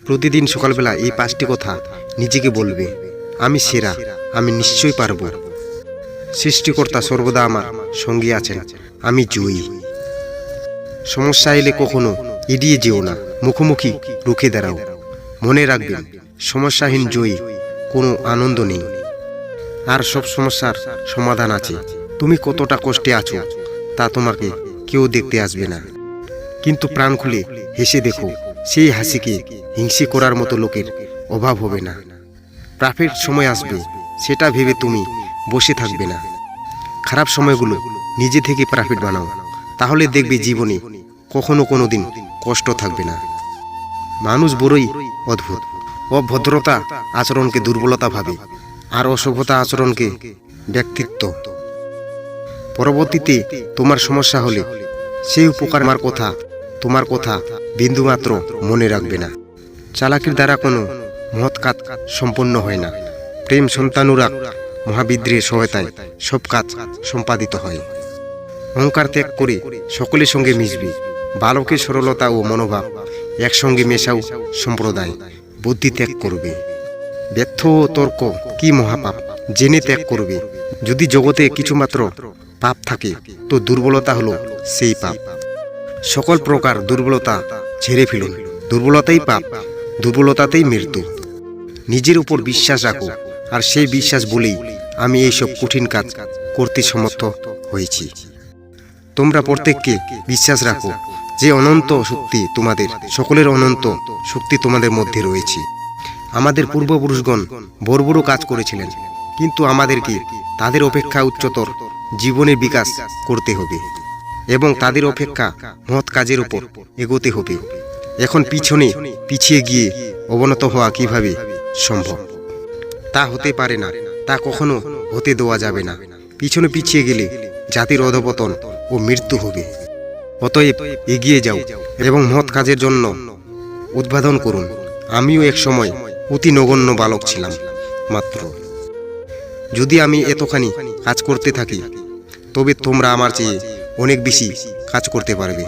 প্রতিদিন সকালবেলা এই 5টি কথা নিজেকে বলবে। আমি সেরা, আমি নিশ্চয়ই পারব। সৃষ্টিকর্তা সর্বদা আমার সঙ্গী আছেন, আমি জয়ী। সমস্যা এলে কখনো এড়িয়ে যেও না, মুখোমুখি রুখে দাঁড়াও। মনে রাখবেন, সমস্যাহীন জয়ী কোনো আনন্দ নেই। আর সব সমস্যার সমাধান আছে। তুমি কতটা কষ্টে আছো তা তোমাকে কেউ দেখতে আসবে না, কিন্তু প্রাণ খুলে হেসে দেখো, সেই হাসিকে হিংসে করার মতো লোকের অভাব হবে না। পারফেক্ট সময় আসবে, সেটা ভেবে তুমি বসে থাকবে না। খারাপ সময়গুলো নিজে থেকে পারফেক্ট বানাও, তাহলে দেখবে জীবনে কখনো কোনো দিন কষ্ট থাকবে না। মানুষ বড়ই অদ্ভুত। অভদ্রতা আচরণকে দুর্বলতা ভাবে, আর অসভ্যতা আচরণকে ব্যক্তিত্ব। পরবর্তীতে তোমার সমস্যা হলে সেই উপকার তোমার কথা বিন্দুমাত্র মনে রাখবে না। চালাকির দ্বারা কোনো মহৎ কাজ সম্পন্ন হয় না। প্রেম, সন্তানুরাগ, মহাবিদ্রোহের সহায়তায় সব কাজ সম্পাদিত হয়। অহংকার ত্যাগ করে সকলের সঙ্গে মিশবে। বালকের সরলতা ও মনোভাব একসঙ্গে মেশাও সম্প্রদায়। বুদ্ধি ত্যাগ করবে। ব্যর্থ ও তর্ক কি মহাপাপ, জেনে ত্যাগ করবে। যদি জগতে কিছুমাত্র পাপ থাকে তো দুর্বলতা হলো সেই পাপ। সকল প্রকার দুর্বলতা ছেড়ে ফেলুন। দুর্বলতাই পাপ, দুর্বলতাতেই মৃত্যু। নিজের উপর বিশ্বাস রাখো, আর সেই বিশ্বাস বলেই আমি এইসব কঠিন কাজ করতে সমর্থ হয়েছি। তোমরা প্রত্যেককে বিশ্বাস রাখো যে অনন্ত শক্তি তোমাদের, সকলের অনন্ত শক্তি তোমাদের মধ্যে রয়েছে। আমাদের পূর্বপুরুষগণ বড় বড় কাজ করেছিলেন, কিন্তু আমাদেরকে তাদের অপেক্ষা উচ্চতর জীবনের বিকাশ করতে হবে এবং তাদের অপেক্ষা মহৎ কাজের উপর এগোতে হবে। এখন পিছিয়ে গিয়ে অবনত হওয়া কিভাবে সম্ভব? তা হতে পারে না, তা কখনো হতে দেওয়া যাবে না। পিছিয়ে গেলে জাতির অধঃপতন ও মৃত্যু হবে। অতএব এগিয়ে যাও এবং মহৎ কাজের জন্য উদ্বোধন করুন। আমিও এক সময় অতি নগণ্য বালক ছিলাম মাত্র। যদি আমি এতখানি কাজ করতে থাকি, তবে তোমরা আমার চেয়ে অনেক বেশি কাজ করতে পারবে।